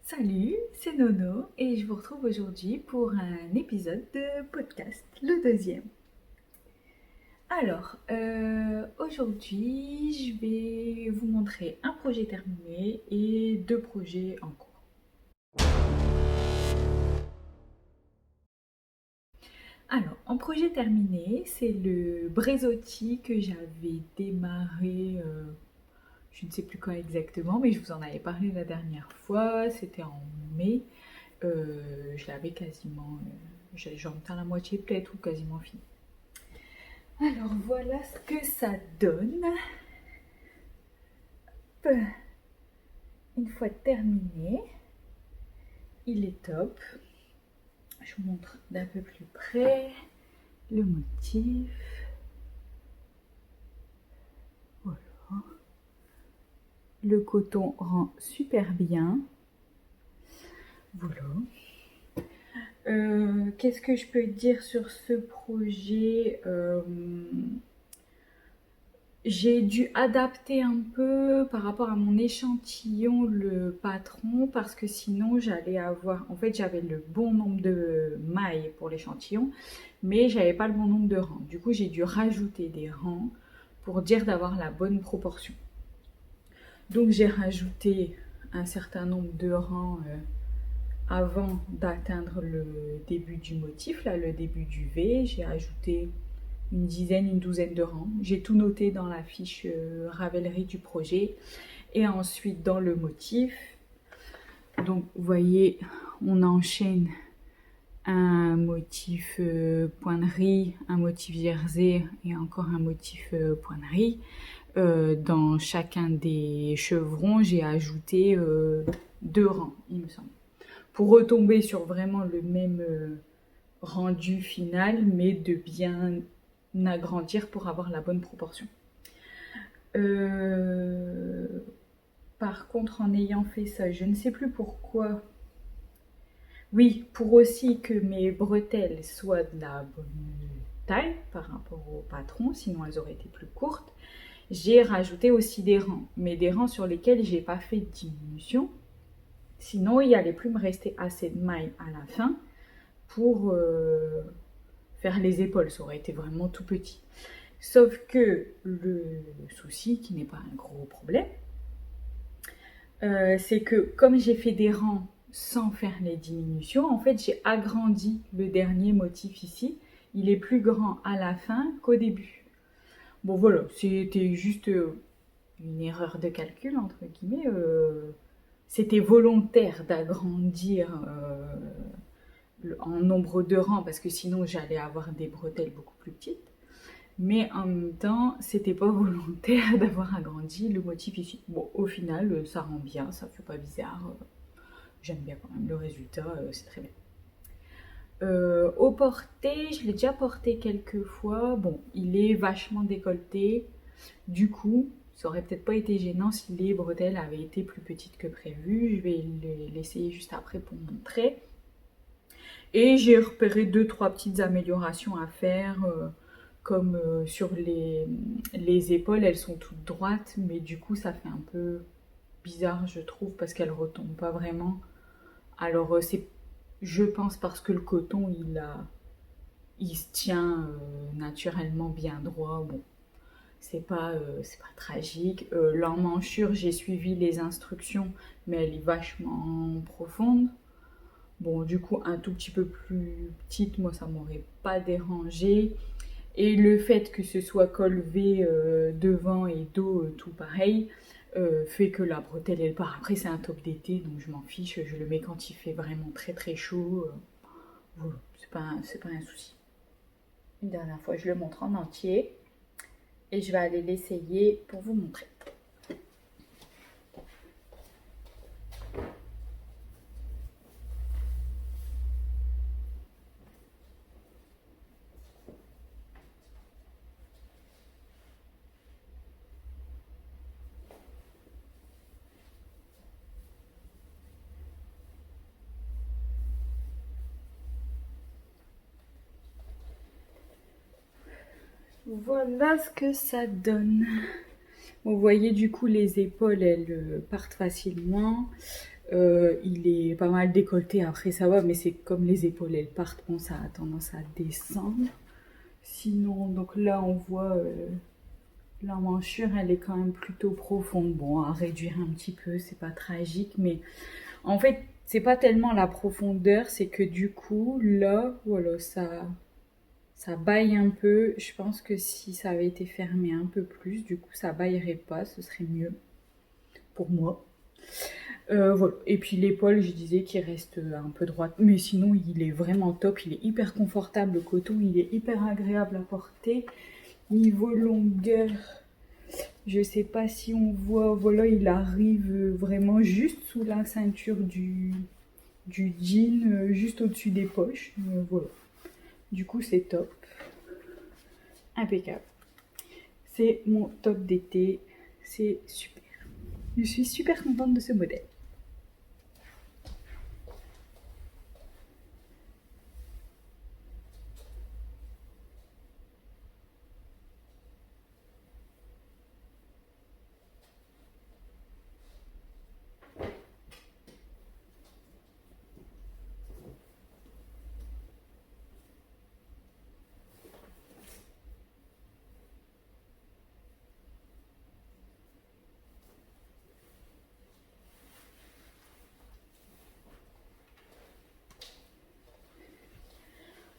Salut, c'est Nono et je vous retrouve aujourd'hui pour un épisode de podcast, le deuxième. Alors, aujourd'hui, je vais vous montrer un projet terminé et deux projets en cours. Alors, en projet terminé, c'est le Brezotti que j'avais démarré, je ne sais plus quand exactement, mais je vous en avais parlé la dernière fois, c'était en mai. Je l'avais quasiment, j'en étais à la moitié peut-être ou quasiment fini. Alors voilà ce que ça donne. Une fois terminé, il est top. Je vous montre d'un peu plus près le motif. Voilà. Le coton rend super bien. Voilà. Qu'est-ce que je peux dire sur ce projet? J'ai dû adapter un peu par rapport à mon échantillon le patron parce que sinon j'allais avoir... En fait, j'avais le bon nombre de mailles pour l'échantillon, mais j'avais pas le bon nombre de rangs. Du coup, j'ai dû rajouter des rangs pour dire d'avoir la bonne proportion. Donc, j'ai rajouté un certain nombre de rangs avant d'atteindre le début du motif, là, le début du V. J'ai ajouté une dizaine, une douzaine de rangs. J'ai tout noté dans la fiche Ravelry du projet. Et ensuite dans le motif. Donc vous voyez, on enchaîne un motif poinnerie, un motif jersey et encore un motif poinnerie. Dans chacun des chevrons, j'ai ajouté 2 rangs, il me semble. Pour retomber sur vraiment le même rendu final, mais de bien agrandir pour avoir la bonne proportion. Par contre, en ayant fait ça, je ne sais plus pourquoi. Oui, pour aussi que mes bretelles soient de la bonne taille par rapport au patron, sinon elles auraient été plus courtes. J'ai rajouté aussi des rangs, mais des rangs sur lesquels j'ai pas fait de diminution. Sinon, il n'allait plus me rester assez de mailles à la fin pour faire les épaules. Ça aurait été vraiment tout petit. Sauf que le souci, qui n'est pas un gros problème, c'est que comme j'ai fait des rangs sans faire les diminutions, en fait j'ai agrandi le dernier motif ici. Il est plus grand à la fin qu'au début. Bon voilà, c'était juste une erreur de calcul entre guillemets. C'était volontaire d'agrandir en nombre de rangs parce que sinon j'allais avoir des bretelles beaucoup plus petites. Mais en même temps, c'était pas volontaire d'avoir agrandi le motif ici. Bon, au final, ça rend bien, ça fait pas bizarre. J'aime bien quand même le résultat, c'est très bien. Au porté, je l'ai déjà porté quelques fois. Bon, il est vachement décolleté. Du coup, ça aurait peut-être pas été gênant si les bretelles avaient été plus petites que prévu. Je vais l'essayer juste après pour montrer. Et j'ai repéré 2-3 petites améliorations à faire. Comme sur les épaules, elles sont toutes droites, mais du coup, ça fait un peu bizarre, je trouve, parce qu'elles ne retombent pas vraiment. Alors, c'est, je pense, parce que le coton, il se tient naturellement bien droit. Bon, c'est pas tragique. L'emmanchure, j'ai suivi les instructions, mais elle est vachement profonde. Bon, du coup, un tout petit peu plus petite, moi, ça m'aurait pas dérangé. Et le fait que ce soit col V devant et dos tout pareil fait que la bretelle elle part. Après c'est un top d'été donc je m'en fiche, je le mets quand il fait vraiment très très chaud. Voilà, c'est pas un souci. Une dernière fois je le montre en entier et je vais aller l'essayer pour vous montrer. Voilà ce que ça donne. Vous voyez du coup les épaules elles partent facilement. Il est pas mal décolleté, après ça va, mais c'est comme les épaules elles partent, bon ça a tendance à descendre. Sinon, donc là on voit l'emmanchure, elle est quand même plutôt profonde. Bon, à réduire un petit peu, c'est pas tragique, mais en fait, c'est pas tellement la profondeur, c'est que du coup, là, voilà, ça baille un peu. Je pense que si ça avait été fermé un peu plus, du coup, ça baillerait pas, ce serait mieux pour moi. Voilà. Et puis l'épaule, je disais qu'il reste un peu droite, mais sinon il est vraiment top, il est hyper confortable, le coton, il est hyper agréable à porter. Niveau longueur, je sais pas si on voit, voilà, il arrive vraiment juste sous la ceinture du jean, juste au-dessus des poches. Voilà. Du coup, c'est top. Impeccable. C'est mon top d'été. C'est super. Je suis super contente de ce modèle.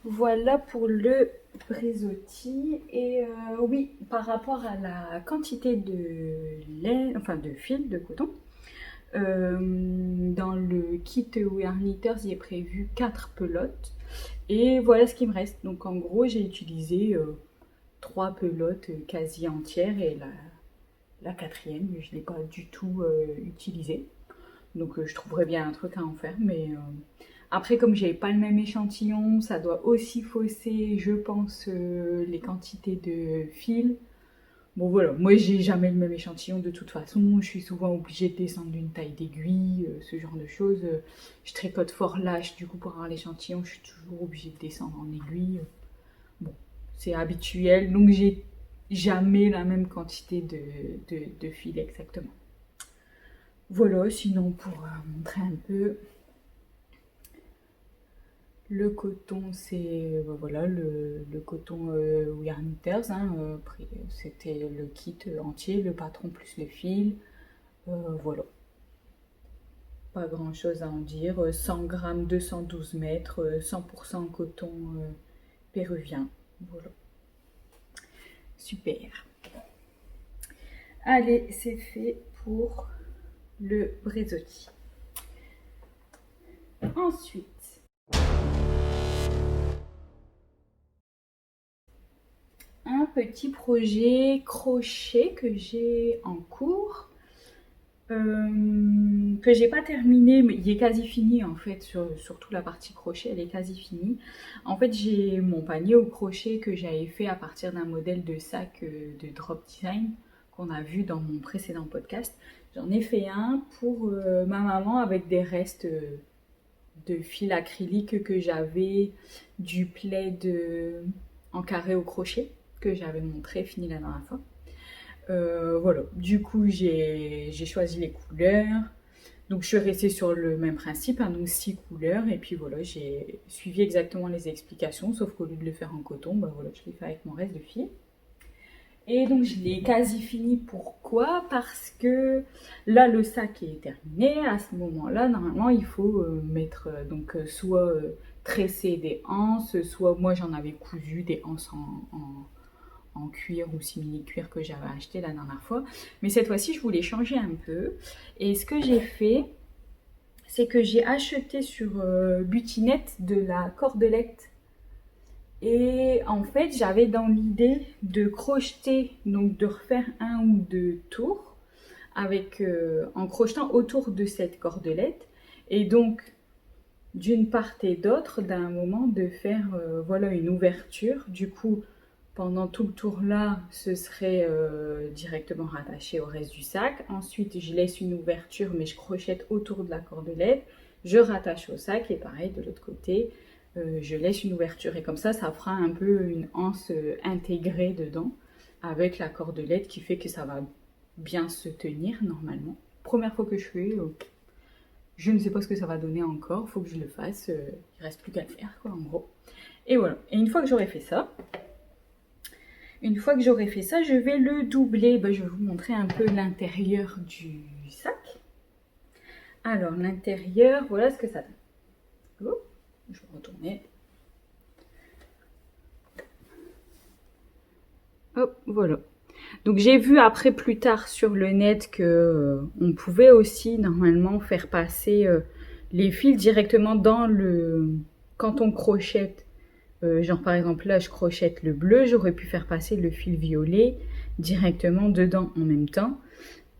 Voilà pour le Bresotti. Et oui, par rapport à la quantité de lait, enfin de fil de coton, dans le kit Wear Knitters, il est prévu 4 pelotes. Et voilà ce qui me reste. Donc en gros, j'ai utilisé 3 pelotes quasi entières et la quatrième, je ne l'ai pas du tout utilisée. Donc je trouverais bien un truc à en faire, mais après comme j'avais pas le même échantillon, ça doit aussi fausser, je pense, les quantités de fil. Bon voilà, moi j'ai jamais le même échantillon de toute façon, je suis souvent obligée de descendre d'une taille d'aiguille, ce genre de choses. Je tricote fort lâche, du coup pour avoir l'échantillon, je suis toujours obligée de descendre en aiguille. Bon, c'est habituel, donc j'ai jamais la même quantité de fil exactement. Voilà, sinon pour montrer un peu, le coton c'est voilà le coton Wear Knitters, hein, c'était le kit entier, le patron plus le fil, voilà. Pas grand chose à en dire, 100 grammes, 212 mètres, 100% coton péruvien, voilà. Super. Allez, c'est fait pour le Bresotti. Ensuite, un petit projet crochet que j'ai en cours, que j'ai pas terminé, mais il est quasi fini en fait, surtout la partie crochet, elle est quasi finie. En fait, j'ai mon panier au crochet que j'avais fait à partir d'un modèle de sac de Drop Design qu'on a vu dans mon précédent podcast. J'en ai fait un pour ma maman avec des restes de fil acrylique que j'avais, du plaid en carré au crochet que j'avais montré, fini la dernière fois. Voilà, du coup j'ai choisi les couleurs. Donc je suis restée sur le même principe, hein, donc 6 couleurs. Et puis voilà, j'ai suivi exactement les explications, sauf qu'au lieu de le faire en coton, bah voilà, je l'ai fait avec mon reste de fil. Et donc je l'ai quasi fini. Pourquoi? Parce que là le sac est terminé. À ce moment-là, normalement il faut mettre donc soit tresser des anses, soit moi j'en avais cousu des anses en cuir ou simili-cuir que j'avais acheté la dernière fois. Mais cette fois-ci je voulais changer un peu. Et ce que j'ai fait, c'est que j'ai acheté sur Butinette de la cordelette. Et en fait, j'avais dans l'idée de crocheter, donc de refaire un ou deux tours avec, en crochetant autour de cette cordelette. Et donc, d'une part et d'autre, d'un moment, de faire voilà, une ouverture. Du coup, pendant tout le tour là, ce serait directement rattaché au reste du sac. Ensuite, je laisse une ouverture, mais je crochette autour de la cordelette. Je rattache au sac et pareil de l'autre côté, je laisse une ouverture. Et comme ça fera un peu une anse intégrée dedans avec la cordelette qui fait que ça va bien se tenir normalement. Première fois que je fais, Je ne sais pas ce que ça va donner encore, faut que je le fasse, il reste plus qu'à le faire quoi en gros. Et voilà, et une fois que j'aurai fait ça, je vais le doubler. Je vais vous montrer un peu l'intérieur du sac. Alors l'intérieur, voilà ce que ça donne. Oh, je vais retourner. Hop, voilà. Donc j'ai vu après plus tard sur le net que on pouvait aussi normalement faire passer les fils directement dans le... Quand on crochette, genre par exemple là je crochette le bleu, j'aurais pu faire passer le fil violet directement dedans en même temps.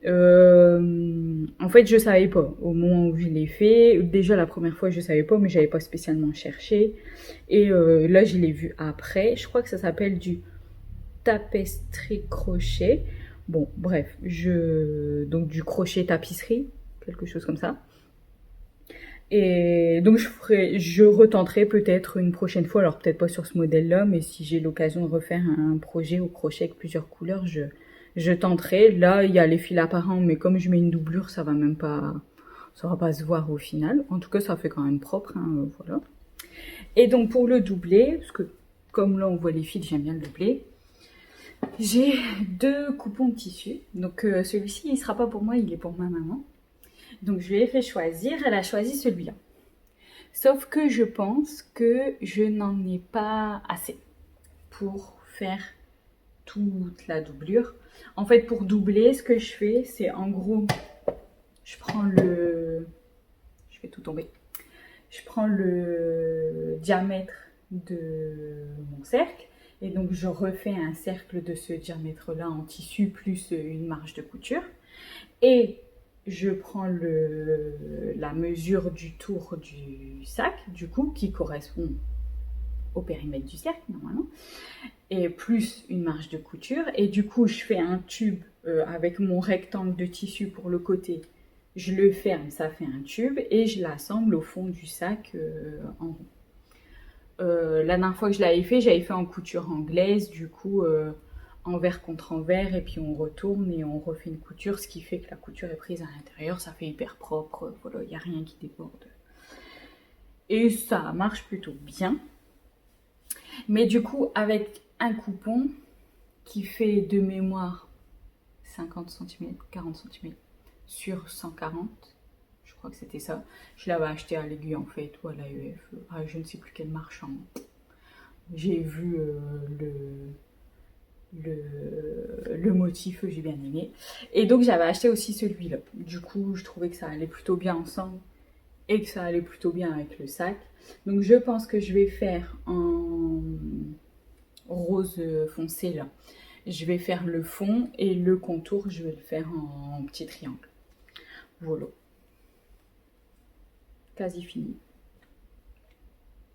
En fait je savais pas au moment où je l'ai fait. Déjà la première fois je savais pas, mais j'avais pas spécialement cherché. Et là je l'ai vu après. Je crois que ça s'appelle du tapisserie crochet. Bon, bref, donc du crochet tapisserie, quelque chose comme ça. Et donc je retenterai peut-être une prochaine fois, alors peut-être pas sur ce modèle-là, mais si j'ai l'occasion de refaire un projet au crochet avec plusieurs couleurs, je tenterai. Là, il y a les fils apparents, mais comme je mets une doublure, ça va pas se voir au final. En tout cas, ça fait quand même propre, hein, voilà. Et donc pour le doubler, parce que comme là on voit les fils, j'aime bien le doubler. J'ai 2 coupons de tissu. Donc celui-ci, il sera pas pour moi, il est pour ma maman. Donc je lui ai fait choisir, elle a choisi celui-là. Sauf que je pense que je n'en ai pas assez pour faire toute la doublure. En fait, pour doubler, ce que je fais, c'est en gros, je prends le... Je fais tout tomber. Je prends le diamètre de mon cercle. Et donc je refais un cercle de ce diamètre-là en tissu plus une marge de couture. Et je prends la mesure du tour du sac, du coup, qui correspond au périmètre du cercle normalement, et plus une marge de couture. Et du coup, je fais un tube avec mon rectangle de tissu pour le côté. Je le ferme, ça fait un tube, et je l'assemble au fond du sac en rond. La dernière fois que je l'avais fait, j'avais fait en couture anglaise, du coup envers contre envers, et puis on retourne et on refait une couture, ce qui fait que la couture est prise à l'intérieur, ça fait hyper propre, voilà, il n'y a rien qui déborde. Et ça marche plutôt bien. Mais du coup, avec un coupon qui fait de mémoire 50 cm, 40 cm sur 140, je crois que c'était ça. Je l'avais acheté à l'Aiguille en fait, ou à l'AEF, je ne sais plus quel marchand. J'ai vu le motif, j'ai bien aimé. Et donc j'avais acheté aussi celui-là. Du coup, je trouvais que ça allait plutôt bien ensemble et que ça allait plutôt bien avec le sac. Donc je pense que je vais faire en rose foncé là. Je vais faire le fond et le contour, je vais le faire en petit triangle. Voilà. Quasi fini.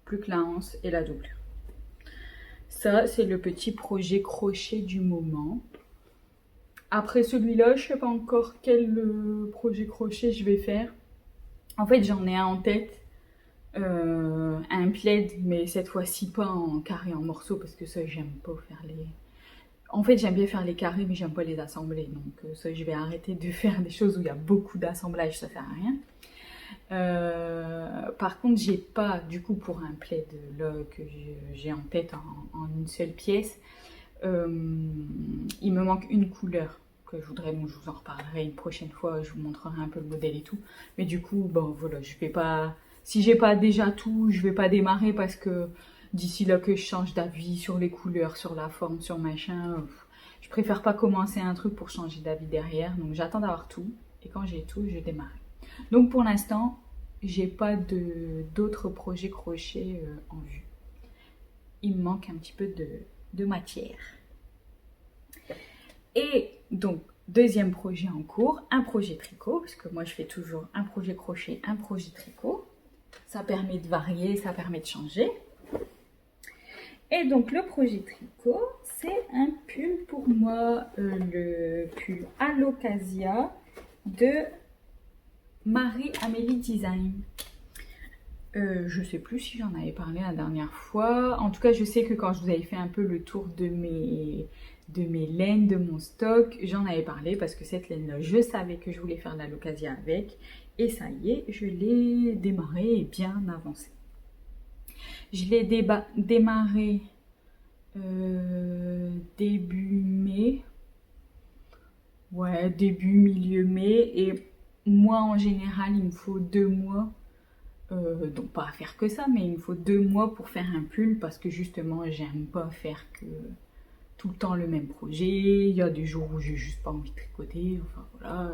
Plus que la hanse et la doublure. Ça, c'est le petit projet crochet du moment. Après celui-là, je ne sais pas encore quel projet crochet je vais faire. En fait, j'en ai un en tête. Un plaid, mais cette fois-ci pas en carré, en morceaux, parce que ça, j'aime pas faire les... En fait, j'aime bien faire les carrés, mais j'aime pas les assembler. Donc ça, je vais arrêter de faire des choses où il y a beaucoup d'assemblage, ça sert à rien. Par contre, j'ai pas, du coup, pour un plaid là que j'ai en tête en une seule pièce, il me manque une couleur que je voudrais, donc je vous en reparlerai une prochaine fois, je vous montrerai un peu le modèle et tout. Mais du coup, bon voilà, je vais pas, si j'ai pas déjà tout, je vais pas démarrer parce que d'ici là que je change d'avis sur les couleurs, sur la forme, sur machin, je préfère pas commencer un truc pour changer d'avis derrière, donc j'attends d'avoir tout, et quand j'ai tout, je démarre. Donc pour l'instant, j'ai pas d'autres projets crochet en vue. Il me manque un petit peu de matière. Et donc, deuxième projet en cours, un projet tricot, parce que moi je fais toujours un projet crochet, un projet tricot. Ça permet de varier, ça permet de changer. Et donc le projet tricot, c'est un pull pour moi, le pull Alocasia de Marie-Amélie Design. Je sais plus si j'en avais parlé la dernière fois. En tout cas, je sais que quand je vous avais fait un peu le tour de mes laines, de mon stock, j'en avais parlé parce que cette laine-là, je savais que je voulais faire de l'Alocasia avec. Et ça y est, je l'ai démarré et bien avancé. Je l'ai démarré début mai. Ouais, début, milieu mai. Et moi, en général, il me faut 2 mois. Donc pas à faire que ça, mais il me faut 2 mois pour faire un pull parce que justement, j'aime pas faire que tout le temps le même projet. Il y a des jours où j'ai juste pas envie de tricoter. Enfin voilà,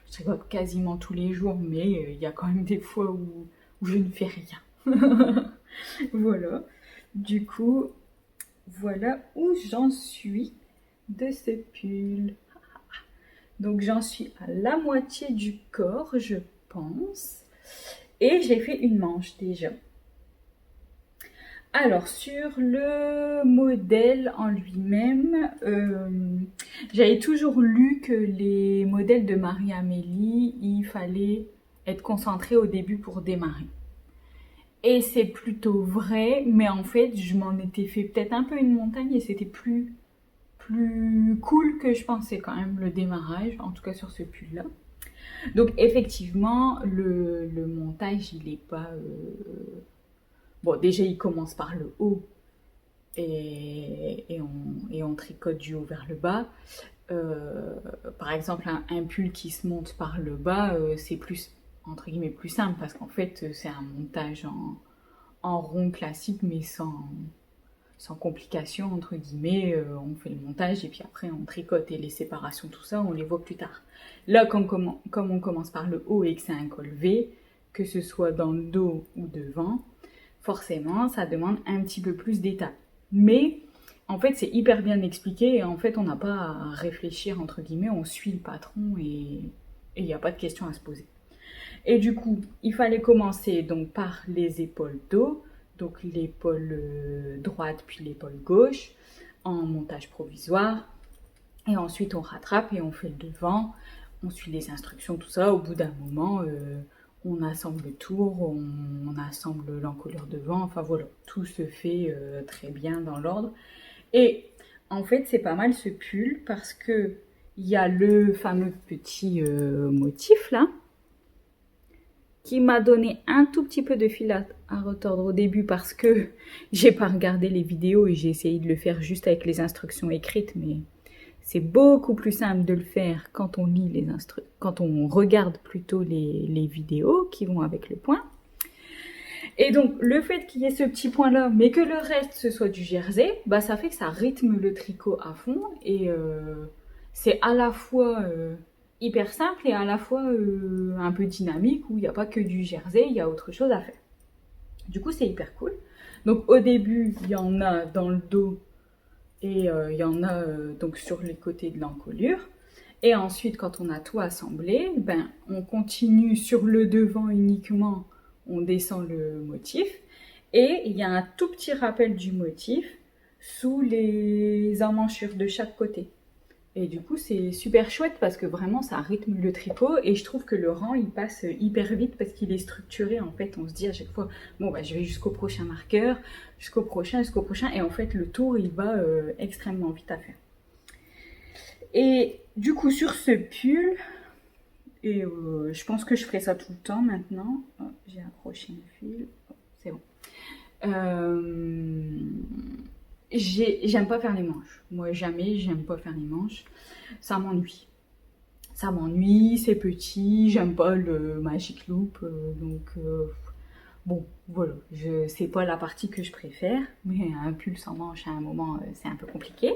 je tricote quasiment tous les jours, mais il y a quand même des fois où je ne fais rien. Voilà. Du coup, voilà où j'en suis de ce pull. Donc j'en suis à la moitié du corps, je pense. Et j'ai fait une manche déjà. Alors, sur le modèle en lui-même, j'avais toujours lu que les modèles de Marie-Amélie, il fallait être concentré au début pour démarrer. Et c'est plutôt vrai, mais en fait, je m'en étais fait peut-être un peu une montagne et c'était plus cool que je pensais quand même le démarrage, en tout cas sur ce pull-là. Donc effectivement, le montage, il est pas... Bon, déjà, il commence par le haut et on tricote du haut vers le bas. Par exemple, un pull qui se monte par le bas, c'est plus, entre guillemets, plus simple parce qu'en fait, c'est un montage en rond classique, mais sans complications, entre guillemets. On fait le montage et puis après, on tricote et les séparations, tout ça, on les voit plus tard. Là, comme on commence par le haut et que c'est un col V, que ce soit dans le dos ou devant, forcément, ça demande un petit peu plus d'étapes. Mais en fait, c'est hyper bien expliqué et en fait, on n'a pas à réfléchir, entre guillemets, on suit le patron et il n'y a pas de questions à se poser. Et du coup, il fallait commencer donc par les épaules dos, donc l'épaule droite puis l'épaule gauche, en montage provisoire. Et ensuite, on rattrape et on fait le devant, on suit les instructions, tout ça. Au bout d'un moment, on assemble le tour, on assemble l'encolure devant, enfin voilà, tout se fait très bien dans l'ordre. Et en fait, c'est pas mal ce pull parce que il y a le fameux petit motif là qui m'a donné un tout petit peu de fil à retordre au début parce que j'ai pas regardé les vidéos et j'ai essayé de le faire juste avec les instructions écrites, mais c'est beaucoup plus simple de le faire quand on lit quand on regarde plutôt les vidéos qui vont avec le point. Et donc, le fait qu'il y ait ce petit point-là, mais que le reste, ce soit du jersey, bah, ça fait que ça rythme le tricot à fond. Et c'est à la fois hyper simple et à la fois un peu dynamique, où il n'y a pas que du jersey, il y a autre chose à faire. Du coup, c'est hyper cool. Donc, au début, il y en a dans le dos et il y en a donc sur les côtés de l'encolure. Et ensuite, quand on a tout assemblé, ben, on continue sur le devant uniquement, on descend le motif. Et il y a un tout petit rappel du motif sous les emmanchures de chaque côté. Et du coup, c'est super chouette parce que vraiment, ça rythme le tricot. Et je trouve que le rang, il passe hyper vite parce qu'il est structuré. En fait, on se dit à chaque fois, bon, bah, je vais jusqu'au prochain marqueur, jusqu'au prochain. Et en fait, le tour, il va extrêmement vite à faire. Et du coup, sur ce pull, et je pense que je ferai ça tout le temps maintenant. Oh, j'ai accroché un fil. Oh, c'est bon. J'aime pas faire les manches. Moi, jamais, j'aime pas faire les manches. Ça m'ennuie. Ça m'ennuie, c'est petit, j'aime pas le Magic Loop. Bon, voilà. C'est pas la partie que je préfère. Mais un pull sans manche à un moment, c'est un peu compliqué.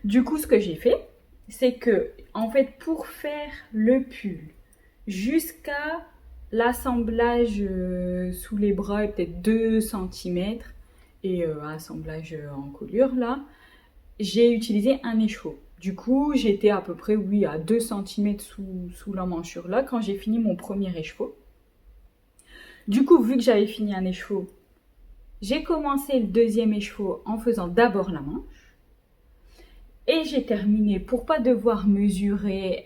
Du coup, ce que j'ai fait, c'est que, en fait, pour faire le pull jusqu'à l'assemblage sous les bras et peut-être 2 cm et assemblage en colure là, j'ai utilisé un écheveau. Du coup, j'étais à peu près, oui, à 2 cm sous l'emmanchure là quand j'ai fini mon premier écheveau. Du coup, vu que j'avais fini un écheveau, j'ai commencé le deuxième écheveau en faisant d'abord la manche. Et j'ai terminé pour pas devoir mesurer,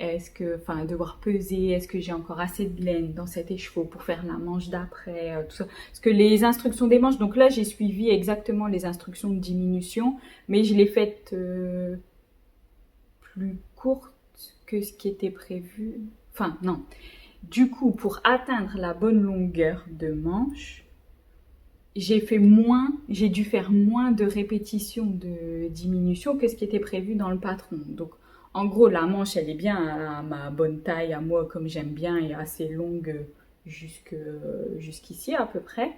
devoir peser, est-ce que j'ai encore assez de laine dans cet écheveau pour faire la manche d'après, tout ça. Parce que les instructions des manches, donc là j'ai suivi exactement les instructions de diminution, mais je l'ai faite plus courte que ce qui était prévu. Enfin non, Du coup, pour atteindre la bonne longueur de manche, j'ai dû faire moins de répétitions de diminution que ce qui était prévu dans le patron. Donc, en gros, la manche, elle est bien à ma bonne taille, à moi, comme j'aime bien, et assez longue jusqu'ici à peu près.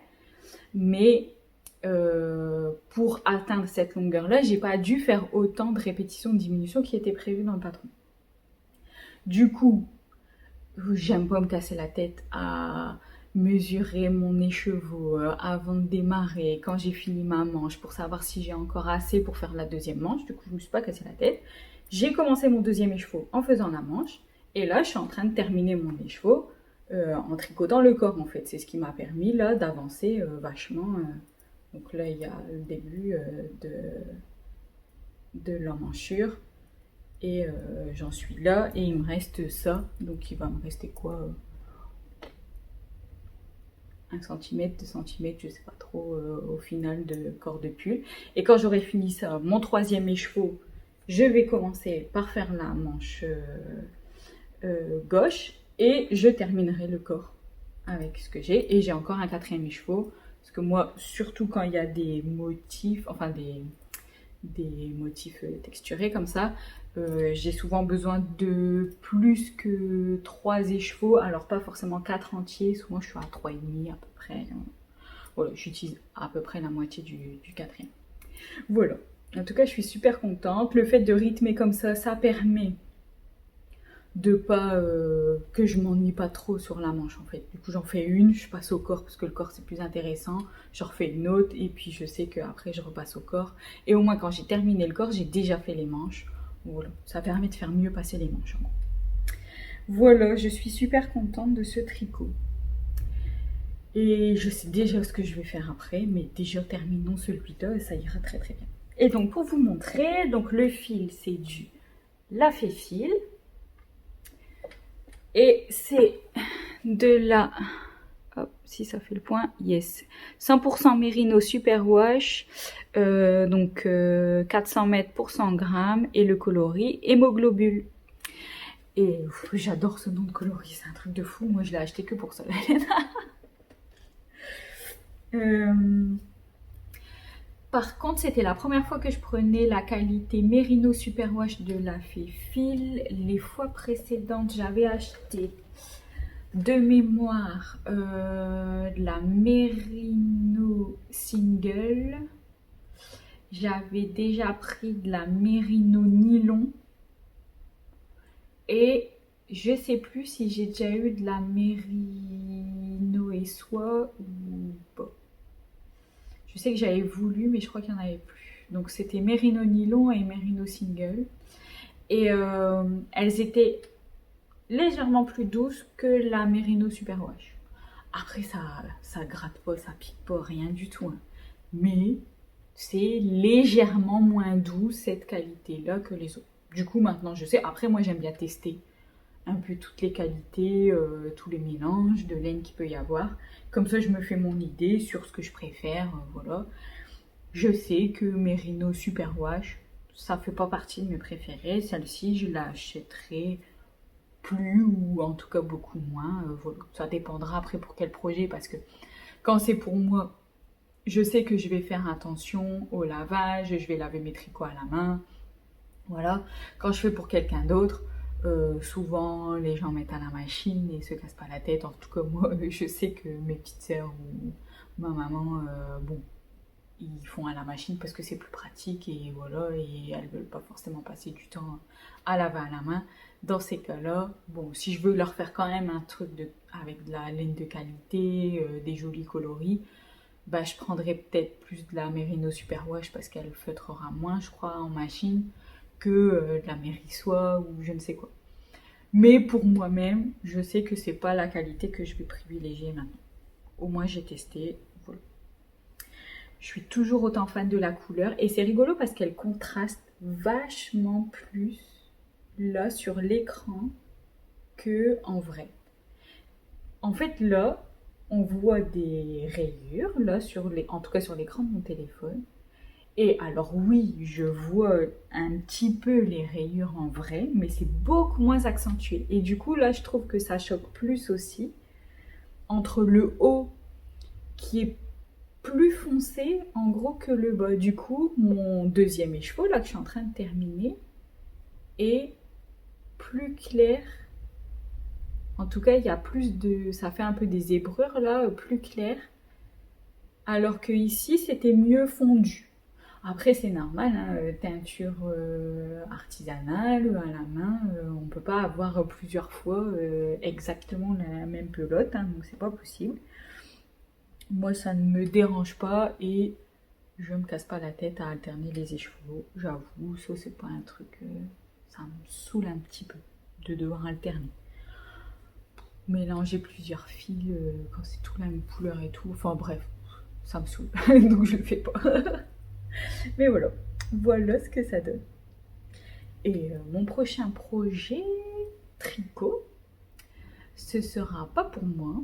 Mais pour atteindre cette longueur-là, j'ai pas dû faire autant de répétitions de diminution qui étaient prévues dans le patron. Du coup, j'aime pas me casser la tête à mesurer mon écheveau avant de démarrer, quand j'ai fini ma manche, pour savoir si j'ai encore assez pour faire la deuxième manche. Du coup, je me suis pas cassé la tête. J'ai commencé mon deuxième écheveau en faisant la manche. Et là, je suis en train de terminer mon écheveau en tricotant le corps, en fait. C'est ce qui m'a permis, là, d'avancer vachement. Donc là, il y a le début de l'emmanchure. Et j'en suis là. Et il me reste ça. Donc il va me rester quoi 1 cm, 2 cm, je sais pas trop au final de corps de pull. Et quand j'aurai fini ça, mon troisième écheveau, je vais commencer par faire la manche gauche et je terminerai le corps avec ce que j'ai. Et j'ai encore un quatrième écheveau parce que moi, surtout quand il y a des motifs, enfin des motifs texturés comme ça, j'ai souvent besoin de plus que 3 écheveaux, alors pas forcément 4 entiers, souvent je suis à 3,5 à peu près. Voilà, j'utilise à peu près la moitié du quatrième. Voilà, en tout cas je suis super contente. Le fait de rythmer comme ça permet de pas que je m'ennuie pas trop sur la manche en fait. Du coup j'en fais une, je passe au corps parce que le corps c'est plus intéressant, je refais une autre et puis je sais qu'après je repasse au corps. Et au moins quand j'ai terminé le corps, j'ai déjà fait les manches. Voilà, ça permet de faire mieux passer les manches. Voilà, je suis super contente de ce tricot. Et je sais déjà ce que je vais faire après, mais déjà terminons celui-là et ça ira très très bien. Et donc pour vous montrer, donc le fil c'est du lafet fil. Et c'est de la... Hop, si ça fait le point, yes. 100% Merino Superwash, donc 400 mètres pour 100 grammes. Et le coloris hémoglobule. Et j'adore ce nom de coloris, c'est un truc de fou. Moi, je l'ai acheté que pour ça, Par contre, c'était la première fois que je prenais la qualité Merino Superwash de lafet fil. Les fois précédentes, j'avais acheté de mémoire de la Merino Single. J'avais déjà pris de la Merino Nylon. Et je sais plus si j'ai déjà eu de la Merino et soie ou pas. Je sais que j'avais voulu, mais je crois qu'il n'y en avait plus. Donc c'était Merino Nylon et Merino Single. Et elles étaient légèrement plus douces que la Merino Superwash. Après, ça gratte pas, ça pique pas, rien du tout. Hein. Mais c'est légèrement moins doux cette qualité-là que les autres. Du coup, maintenant, je sais. Après, moi, j'aime bien tester un peu toutes les qualités, tous les mélanges de laine qu'il peut y avoir. Comme ça, je me fais mon idée sur ce que je préfère. Voilà. Je sais que Merino Superwash, ça fait pas partie de mes préférés. Celle-ci, je l'achèterai plus ou en tout cas beaucoup moins. Voilà. Ça dépendra après pour quel projet parce que quand c'est pour moi, je sais que je vais faire attention au lavage, je vais laver mes tricots à la main. Voilà. Quand je fais pour quelqu'un d'autre, souvent les gens mettent à la machine et se cassent pas la tête. En tout cas, moi, je sais que mes petites sœurs ou ma maman, bon, ils font à la machine parce que c'est plus pratique et voilà, et elles veulent pas forcément passer du temps à laver à la main. Dans ces cas-là, bon, si je veux leur faire quand même un truc avec de la laine de qualité, des jolis coloris, bah, je prendrais peut-être plus de la Merino Superwash parce qu'elle feutrera moins, je crois, en machine que de la Mérisoie ou je ne sais quoi. Mais pour moi-même, je sais que c'est pas la qualité que je vais privilégier maintenant. Au moins, j'ai testé. Voilà. Je suis toujours autant fan de la couleur et c'est rigolo parce qu'elle contraste vachement plus là sur l'écran que en vrai. En fait, là, on voit des rayures là en tout cas sur l'écran de mon téléphone. Et alors oui, je vois un petit peu les rayures en vrai, mais c'est beaucoup moins accentué. Et du coup, là, je trouve que ça choque plus aussi entre le haut qui est plus foncé, en gros, que le bas. Du coup, mon deuxième écheveau, là, que je suis en train de terminer, est plus clair. En tout cas, il y a plus de... Ça fait un peu des zébrures, là, plus clair. Alors que ici, c'était mieux fondu. Après, c'est normal, hein, teinture artisanale à la main, on ne peut pas avoir plusieurs fois exactement la même pelote, hein, donc c'est pas possible. Moi, ça ne me dérange pas et je me casse pas la tête à alterner les écheveaux, j'avoue, ça c'est pas un truc, ça me saoule un petit peu de devoir alterner. Mélanger plusieurs fils quand c'est tout la même couleur et tout, enfin bref, ça me saoule, donc je le fais pas. Mais voilà, voilà ce que ça donne. Et mon prochain projet tricot, ce sera pas pour moi.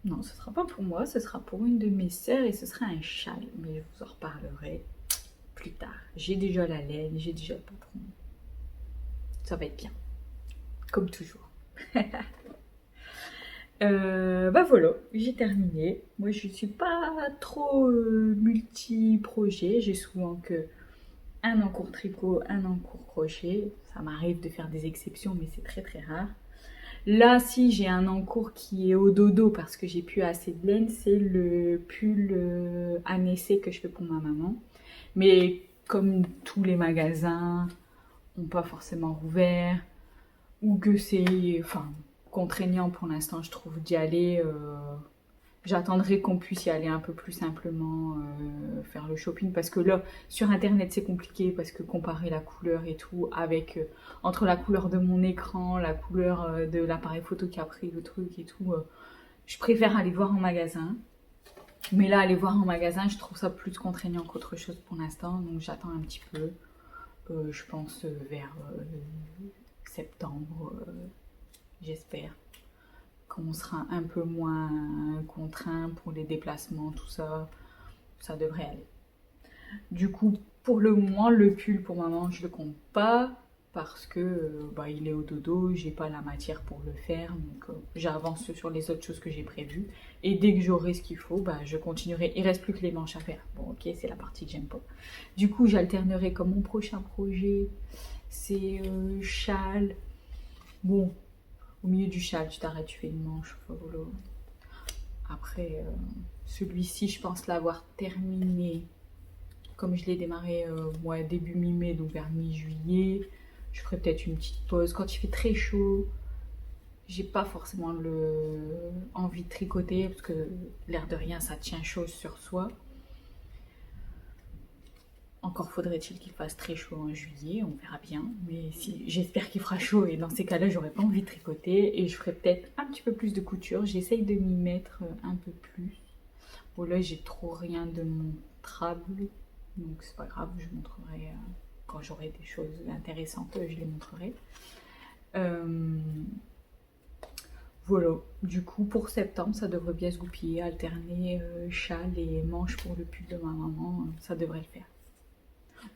Non, ce sera pas pour moi, ce sera pour une de mes sœurs et ce sera un châle. Mais je vous en reparlerai plus tard. J'ai déjà la laine, j'ai déjà le patron. Ça va être bien, comme toujours. Bah voilà, j'ai terminé. Moi, je suis pas trop multi-projet. J'ai souvent que un encours tricot, un encours crochet. Ça m'arrive de faire des exceptions, mais c'est très très rare. Là, si j'ai un encours qui est au dodo parce que j'ai plus assez de laine, c'est le pull anessé que je fais pour ma maman. Mais comme tous les magasins n'ont pas forcément rouvert, ou que c'est contraignant pour l'instant, je trouve, d'y aller. J'attendrai qu'on puisse y aller un peu plus simplement faire le shopping parce que là sur internet c'est compliqué parce que comparer la couleur et tout avec entre la couleur de mon écran, la couleur de l'appareil photo qui a pris le truc et tout, je préfère aller voir en magasin. Mais là aller voir en magasin je trouve ça plus contraignant qu'autre chose pour l'instant, donc j'attends un petit peu. Je pense vers septembre, j'espère qu'on sera un peu moins contraint pour les déplacements, tout ça, ça devrait aller. Du coup, pour le moment, le pull pour maman, je le compte pas parce que il est au dodo, j'ai pas la matière pour le faire, donc j'avance sur les autres choses que j'ai prévues. Et dès que j'aurai ce qu'il faut, je continuerai. Il reste plus que les manches à faire. Bon, ok, c'est la partie que j'aime pas. Du coup, j'alternerai comme mon prochain projet, c'est châle. Bon, au milieu du châle, tu t'arrêtes, tu fais une manche. Voilà. Après, celui-ci, je pense l'avoir terminé. Comme je l'ai démarré début mi-mai, donc vers mi-juillet. Je ferai peut-être une petite pause. Quand il fait très chaud, j'ai pas forcément envie de tricoter parce que l'air de rien, ça tient chaud sur soi. Encore faudrait-il qu'il fasse très chaud en juillet, on verra bien. Mais j'espère qu'il fera chaud et dans ces cas-là, j'aurais pas envie de tricoter et je ferai peut-être un petit peu plus de couture. J'essaye de m'y mettre un peu plus. Bon là, j'ai trop rien de montrable, donc c'est pas grave, je montrerai quand j'aurai des choses intéressantes, je les montrerai. Voilà, du coup pour septembre, ça devrait bien se goupiller, alterner châle et manche pour le pull de ma maman, ça devrait le faire.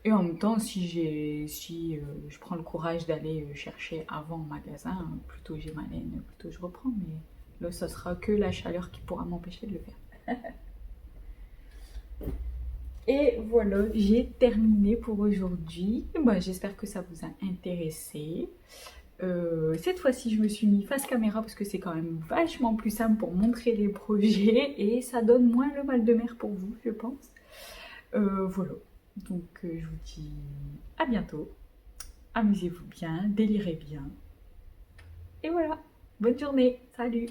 Et en même temps, si je prends le courage d'aller chercher avant en magasin, plutôt j'ai ma laine, plutôt je reprends. Mais là, ça sera que la chaleur qui pourra m'empêcher de le faire. Et voilà, j'ai terminé pour aujourd'hui. J'espère que ça vous a intéressé. Cette fois-ci, je me suis mis face caméra parce que c'est quand même vachement plus simple pour montrer les projets et ça donne moins le mal de mer pour vous, je pense. Voilà. Donc je vous dis à bientôt, amusez-vous bien, délirez bien. Et voilà, bonne journée, salut!